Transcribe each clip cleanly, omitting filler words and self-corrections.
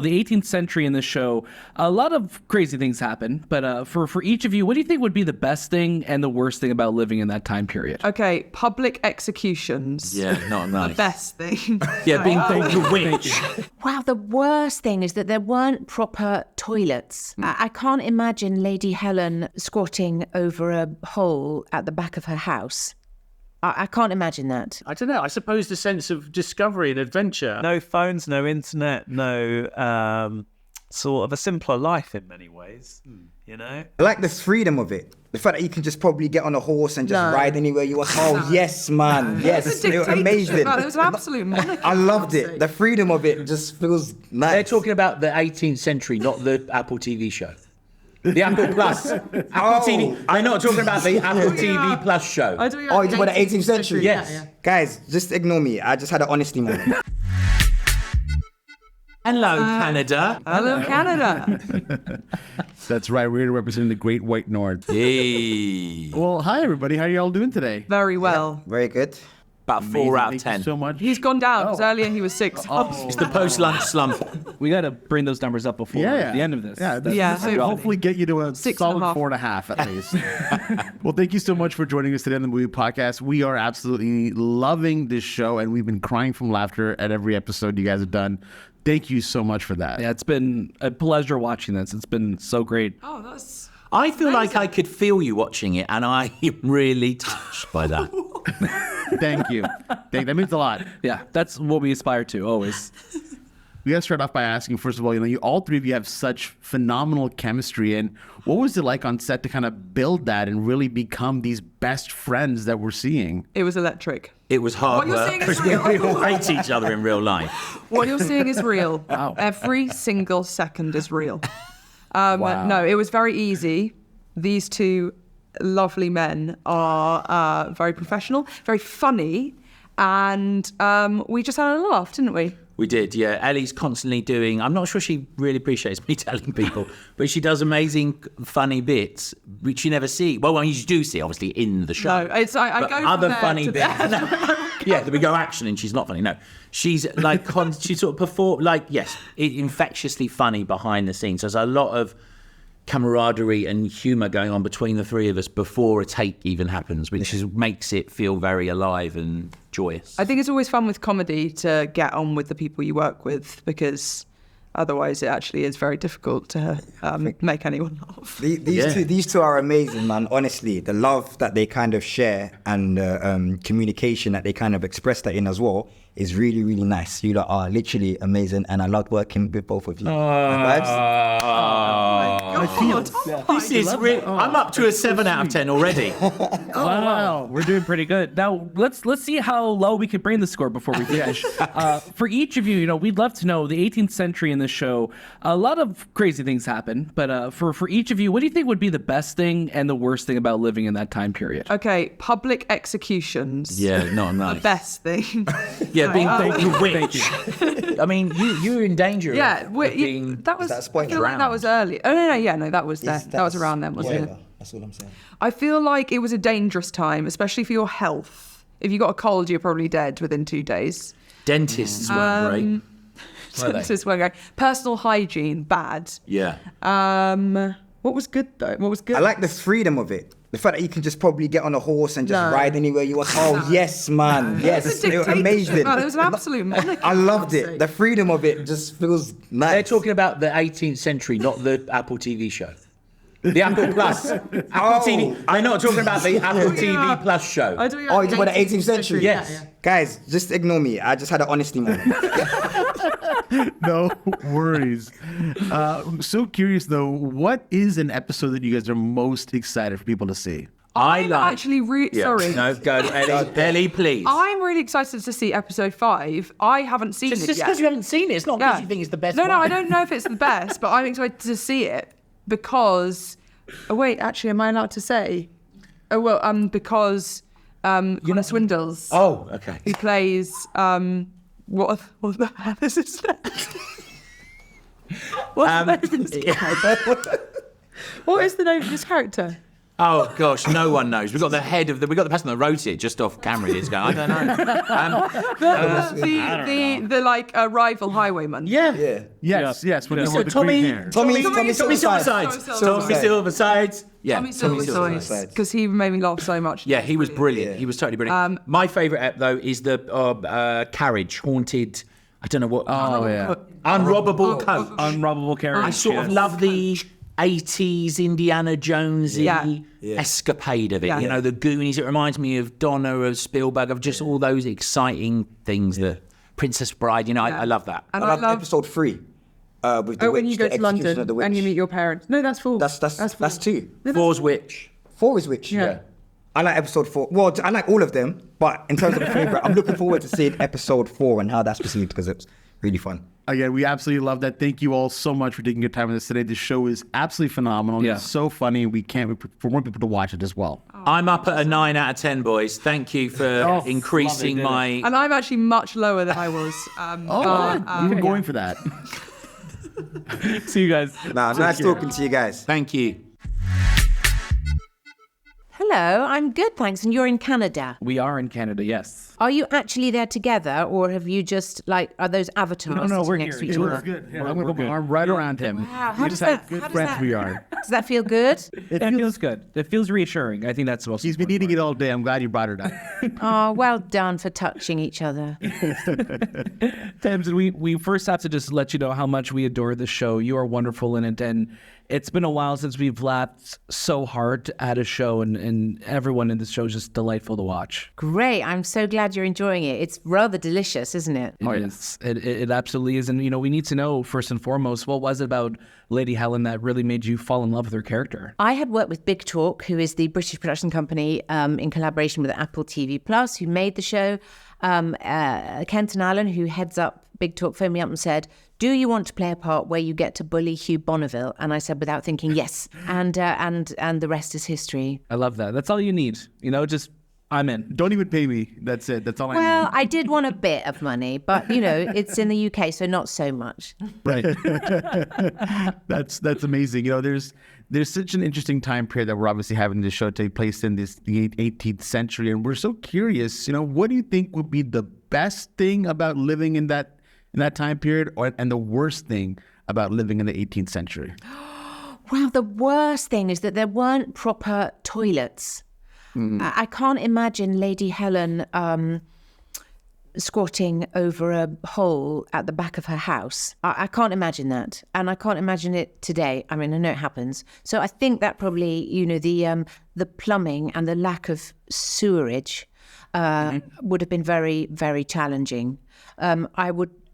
The 18th century in this show, a lot of crazy things happen, but for each of you, what do you think would be the best thing and the worst thing about living in that time period? Okay, public executions. Yeah, not nice. The best thing. Yeah, being called a witch. Wow, the worst thing is that there weren't proper toilets. I can't imagine Lady Helen squatting over a hole at the back of her house. I can't imagine that. I don't know. I suppose the sense of discovery and adventure. No phones, no internet, no sort of a simpler life in many ways, you know? I like the freedom of it. The fact that you can just probably get on a horse and just ride anywhere you want. Oh, yes, man. Yes, It was a it was amazing. dictatorship. It was an absolute monarchy. I loved it. The freedom of it just feels nice. They're talking about the 18th century, not the Apple TV show. The Apple Plus. Apple TV. I'm not talking about the Apple TV Plus show. Oh, you're talking about the 18th century? Yes. Yeah. Guys, just ignore me. I just had an honesty moment. Hello, Canada. Hello, Canada. That's right. We're representing the Great White North. Hey. Well, hi, everybody. How are y'all doing today? Very well. Very good. About 4 out of Thank 10. you so much. He's gone down because earlier he was 6. It's the post-lunch slump. We got to bring those numbers up before the end of this. This will hopefully get you to a 6.5. solid 4.5 at least. Well, thank you so much for joining us today on the Movie Podcast. We are absolutely loving this show, and we've been crying from laughter at every episode you guys have done. Thank you so much for that. Yeah, it's been a pleasure watching this. It's been so great. Oh, that's... I feel like I could feel you watching it, and I am really touched by that. Thank you. That means a lot. Yeah, that's what we aspire to always. We got to start off by asking, first of all, you all three of you have such phenomenal chemistry. And what was it like on set to kind of build that and really become these best friends that we're seeing? It was electric. It was hard What you're work saying is because we real. all hate each other in real life. What you're seeing is real. Wow. Every single second is real. No, it was very easy. These two lovely men are very professional, very funny, and we just had a laugh, didn't we? We did, yeah. Ellie's constantly doing, I'm not sure she really appreciates me telling people, but she does amazing, funny bits, which you never see. Well, you do see, obviously, in the show. No, it's I but go from other there funny to bits. there. Yeah, we go action and she's not funny. No, she's like, she sort of perform, like, yes, infectiously funny behind the scenes. There's a lot of camaraderie and humour going on between the three of us before a take even happens, which makes it feel very alive and joyous. I think it's always fun with comedy to get on with the people you work with, because otherwise it actually is very difficult to make anyone laugh. These two are amazing, man. Honestly, the love that they kind of share and communication that they kind of express that in as well is really, really nice. You lot are literally amazing, and I loved working with both of you. This is real. I'm up to a 7 out of 10 already. Wow, we're doing pretty good. Now let's see how low we can bring the score before we finish. For each of you, we'd love to know, the 18th century in this show, a lot of crazy things happen, but for each of you, what do you think would be the best thing and the worst thing about living in that time period? Okay, public executions. Yeah, not nice. The best thing. Yeah, being called a witch. I mean, you're in danger of being... that was. that spoiler? I feel like that was early. Oh no, that was there. That was around then, wasn't it? That's all I'm saying. I feel like it was a dangerous time, especially for your health. If you got a cold, you're probably dead within 2 days. Dentists weren't great. Dentists weren't great. Personal hygiene, bad. Yeah. What was good though? What was good? I like the freedom of it. The fact that you can just probably get on a horse and just ride anywhere you want. Oh, yes, man. Yes, It was a it was amazing. dictatorship. It was an absolute monarchy. I loved it. The freedom of it just feels nice. They're talking about the 18th century, not the Apple TV show. The Apple Plus. Apple TV. I'm not talking about the Apple TV Plus show. Oh, you're talking about the 18th century? Yes. Guys, just ignore me. I just had an honesty moment. No worries. I'm so curious, though, what is an episode that you guys are most excited for people to see? I'm actually sorry. No, go, Ellie, please. I'm really excited to see episode 5. I haven't seen it yet. Just because you haven't seen it, it's not because you think it's the best one. No, I don't know if it's the best, but I'm excited to see it because... Oh, wait, actually, am I allowed to say? Oh, well, because Connor Swindles. Oh, okay. Who plays... What the hell is his name? What is the name of his character? Oh gosh, no one knows. We got the person that wrote it just off camera. Is going, I don't know. The like rival highwayman. Yeah. Yes. With So the green hair. Tommy Silversides. Tommy Silversides. Yeah, Tommy Silversides, because he made me laugh so much. Yeah, he was brilliant. He was totally brilliant. My favourite ep though is the carriage, haunted. I don't know what. Oh yeah. Unrobbable coach. Unrobbable carriage. I sort of love the 80s Indiana Jonesy escapade of it. You know, the Goonies. It reminds me of Donna, of Spielberg, of just all those exciting things. The Princess Bride. You know, I love that. And I love episode 3. With the witch, when you go the to execution of London the witch. and you meet your parents. No, that's 4. That's 2. 4's Witch. 4 is witch. Yeah. I like episode 4. Well, I like all of them, but in terms of the favourite, I'm looking forward to seeing episode 4 and how that's received because it's really fun. Again, we absolutely love that. Thank you all so much for taking your time with us today. The show is absolutely phenomenal. Yeah. It's so funny. We can't wait for more people to watch it as well. I'm up at a 9 out of 10, boys. Thank you for increasing my. And I'm actually much lower than I was. We were going for that. See you guys. Nice talking to you guys. Thank you. Hello, I'm good, thanks. And you're in Canada. We are in Canada, yes. Are you actually there together, or have you just are those avatars? No, we're next here. to each It other? Good. Yeah, I'm going to put my arm right around him. Wow, how We does just that? how good how does friends that- we are. Does that feel good? It feels good. It feels reassuring. I think that's the most. He's been eating it all day. I'm glad you brought it up. Oh, well done for touching each other. Tamsin, we first have to just let you know how much we adore the show. You are wonderful in it, and it's been a while since we've laughed so hard at a show, and everyone in this show is just delightful to watch. Great. I'm so glad you're enjoying it. It's rather delicious, isn't it? It absolutely is. And, we need to know, first and foremost, what was it about Lady Helen that really made you fall in love with her character? I had worked with Big Talk, who is the British production company in collaboration with Apple TV Plus, who made the show. Kenton Allen, who heads up Big Talk, phoned me up and said, "Do you want to play a part where you get to bully Hugh Bonneville?" And I said, without thinking, yes. And the rest is history. I love that. That's all you need. Just, I'm in. Don't even pay me. That's it. That's all I Well, need. I did want a bit of money, but it's in the UK, so not so much. Right. That's amazing. There's such an interesting time period that we're obviously having this show take place in the 18th century, and we're so curious. What do you think would be the best thing about living in that time period, and the worst thing about living in the 18th century? Well, the worst thing is that there weren't proper toilets. I can't imagine Lady Helen squatting over a hole at the back of her house. I can't imagine that. And I can't imagine it today. I mean, I know it happens. So I think that probably, the plumbing and the lack of sewerage would have been very, very challenging. I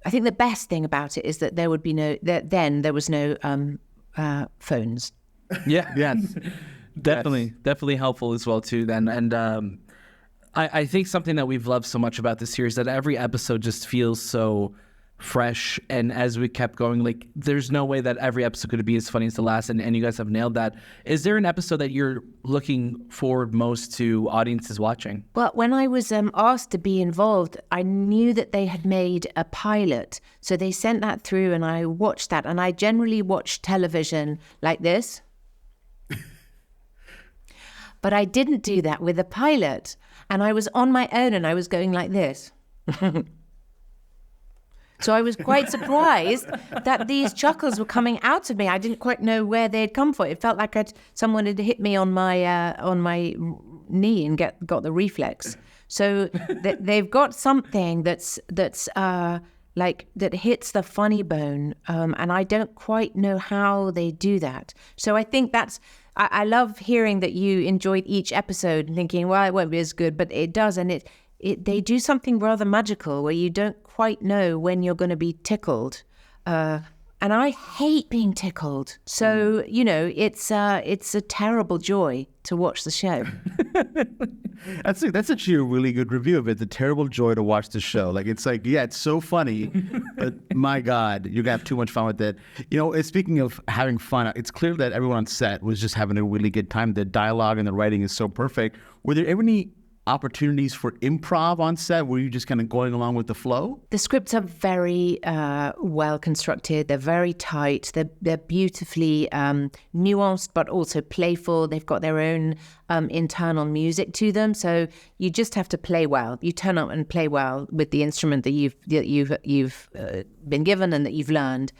think the best thing about it is that there was no phones. Yeah. Yes. Definitely helpful as well too then. And I think something that we've loved so much about this series, that every episode just feels so fresh, and as we kept going, there's no way that every episode could be as funny as the last, and you guys have nailed that. Is there an episode that you're looking forward most to audiences watching? Well, when I was asked to be involved, I knew that they had made a pilot, so they sent that through and I watched that, and I generally watch television like this. But I didn't do that with a pilot. And I was on my own and I was going like this. So I was quite surprised that these chuckles were coming out of me. I didn't quite know where they'd come from. It felt like someone had hit me on my knee and got the reflex. So they've got something that's that hits the funny bone, and I don't quite know how they do that. So I think I love hearing that you enjoyed each episode and thinking, well, it won't be as good, but it does. And they do something rather magical where you don't quite know when you're going to be tickled. And I hate being tickled. So, it's a terrible joy to watch the show. That's actually a really good review of it. It's a terrible joy to watch the show. It's so funny, but my God, you have too much fun with it. Speaking of having fun, it's clear that everyone on set was just having a really good time. The dialogue and the writing is so perfect. Were there any opportunities for improv on set? Were you just kind of going along with the flow? The scripts are very well constructed. They're very tight. They're beautifully nuanced, but also playful. They've got their own internal music to them. So you just have to play well. You turn up and play well with the instrument that you've been given and that you've learned.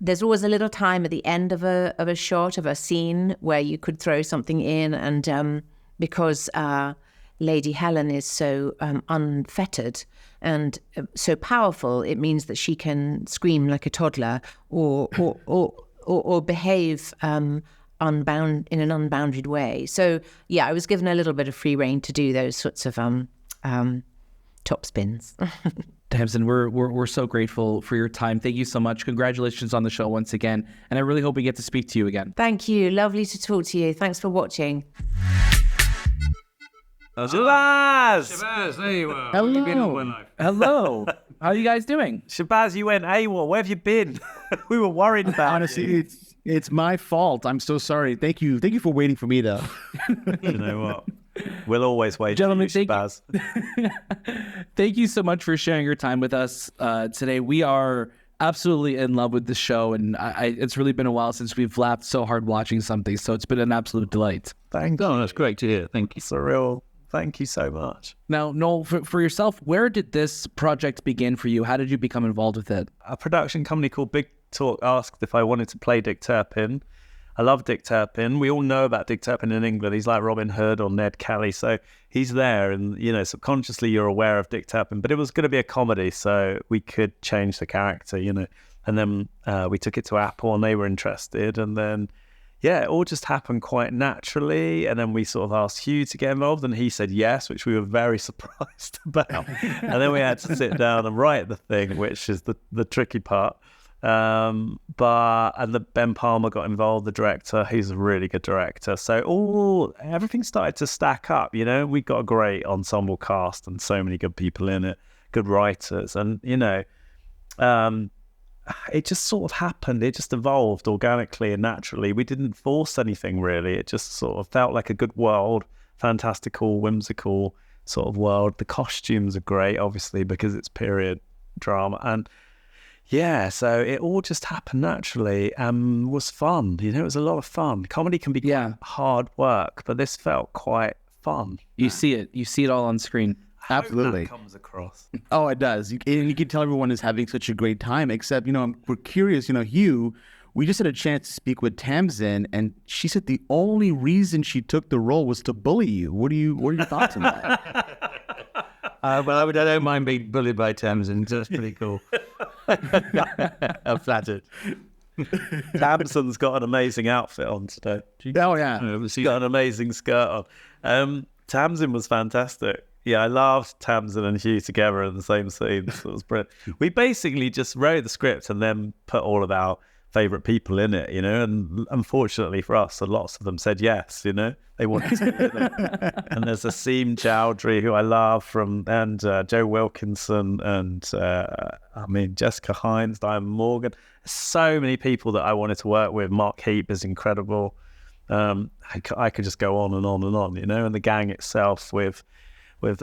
There's always a little time at the end of a shot, of a scene, where you could throw something in, and because Lady Helen is so unfettered and so powerful, it means that she can scream like a toddler or behave in an unbounded way. So yeah, I was given a little bit of free rein to do those sorts of top spins. Tamsin, we're so grateful for your time. Thank you so much. Congratulations on the show once again. And I really hope we get to speak to you again. Thank you. Lovely to talk to you. Thanks for watching. Shahbaz! There you are. Hello. Where have you been all my life? Hello. How are you guys doing? Shahbaz, you went AWOL. Where have you been? We were worried about Honestly, you. it's my fault. I'm so sorry. Thank you for waiting for me, though. You know what? We'll always wait Gentlemen, for you, Shahbaz. Thank you so much for sharing your time with us today. We are absolutely in love with the show, and it's really been a while since we've laughed so hard watching something, so it's been an absolute delight. Thank you. Oh, that's great to hear. Thank you. Surreal. Thank you so much. Now, Noel, for yourself, where did this project begin for you? How did you become involved with it? A production company called Big Talk asked if I wanted to play Dick Turpin. I love Dick Turpin. We all know about Dick Turpin in England. He's like Robin Hood or Ned Kelly. So he's there, and, you know, subconsciously you're aware of Dick Turpin. But it was going to be a comedy, so we could change the character, you know. And then we took it to Apple, and they were interested. And then, yeah, it all just happened quite naturally. And then we sort of asked Hugh to get involved, and he said yes, which we were very surprised about. And then we had to sit down and write the thing, which is the tricky part. Ben Palmer got involved, the director. He's a really good director. So everything started to stack up, you know. We got a great ensemble cast and so many good people in it, good writers, and, you know, it just sort of happened. It just evolved organically and naturally. We didn't force anything, really. It just sort of felt like a good world, fantastical, whimsical sort of world. The costumes are great, obviously, because it's period drama. And yeah, so it all just happened naturally and was fun. You know, it was a lot of fun. Comedy can be quite hard work, but this felt quite fun. You see it all on screen. Absolutely. That comes across. Oh, it does. You can tell everyone is having such a great time, except, you know, we're curious, you know, Hugh, we just had a chance to speak with Tamsin, and she said the only reason she took the role was to bully you. What are your thoughts on that? Well, I don't mind being bullied by Tamsin. That's pretty cool. I'm flattered. Tamsin's got an amazing outfit on today. Oh, yeah. She's got an amazing skirt on. Tamsin was fantastic. Yeah, I loved Tamsin and Hugh together in the same scene. So it was brilliant. We basically just wrote the script and then put all of our favourite people in it, you know, and unfortunately for us, lots of them said yes, you know, they wanted to be in it. And there's Asim Chowdhury, who I love, and Joe Wilkinson, and Jessica Hines, Diane Morgan. So many people that I wanted to work with. Mark Heap is incredible. I could just go on and on and on, you know, and the gang itself with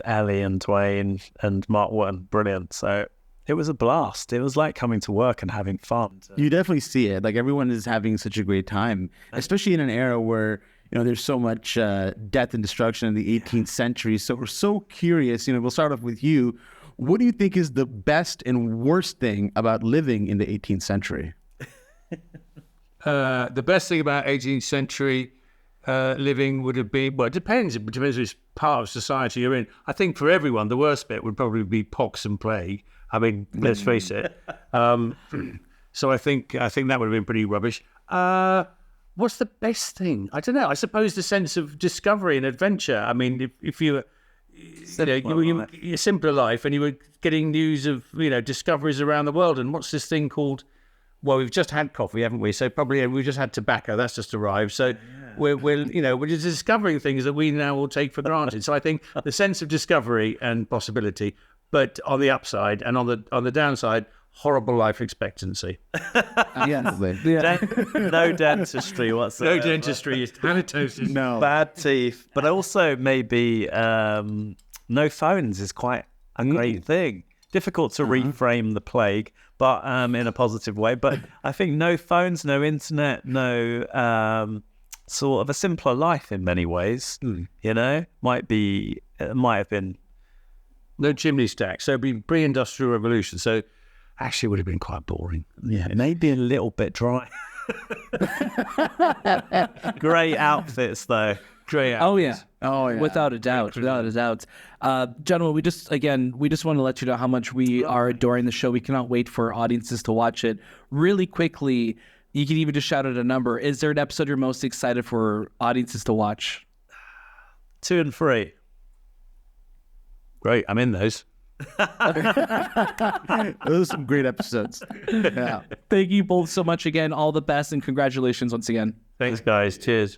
Ellie and Duayne and Marc Wootton, brilliant. So it was a blast. It was like coming to work and having fun. You definitely see it. Like, everyone is having such a great time, especially in an era where, you know, there's so much death and destruction in the 18th century. So we're so curious, you know, we'll start off with you. What do you think is the best and worst thing about living in the 18th century? The best thing about 18th century living would have been, well, it depends which part of society you're in. I think for everyone, the worst bit would probably be pox and plague. I mean, let's face it. So I think that would have been pretty rubbish. What's the best thing? I don't know. I suppose the sense of discovery and adventure. I mean, if you a simpler life and you were getting news of, you know, discoveries around the world. And what's this thing called? Well, we've just had coffee, haven't we? So probably we've just had tobacco. That's just arrived. So we're just discovering things that we now will take for granted. So I think the sense of discovery and possibility, but on the upside and on the downside, horrible life expectancy. Yes. No dentistry whatsoever. No dentistry, is halitosis. No. Bad teeth, but also maybe no phones is quite a great thing. Difficult to reframe the plague, but in a positive way. But I think no phones, no internet, no sort of a simpler life in many ways. You know, might have been. No chimney stack. So it'd be pre-industrial revolution. So actually it would have been quite boring. Yeah, maybe a little bit dry. Great outfits though. Great Oh yeah. Oh, yeah. Without a doubt. Gentlemen, we just want to let you know how much we are adoring the show. We cannot wait for audiences to watch it. Really quickly, you can even just shout out a number. Is there an episode you're most excited for audiences to watch? 2 and 3. Great, I'm in those. Those are some great episodes. Yeah. Thank you both so much again. All the best and congratulations once again. Thanks, guys. Cheers.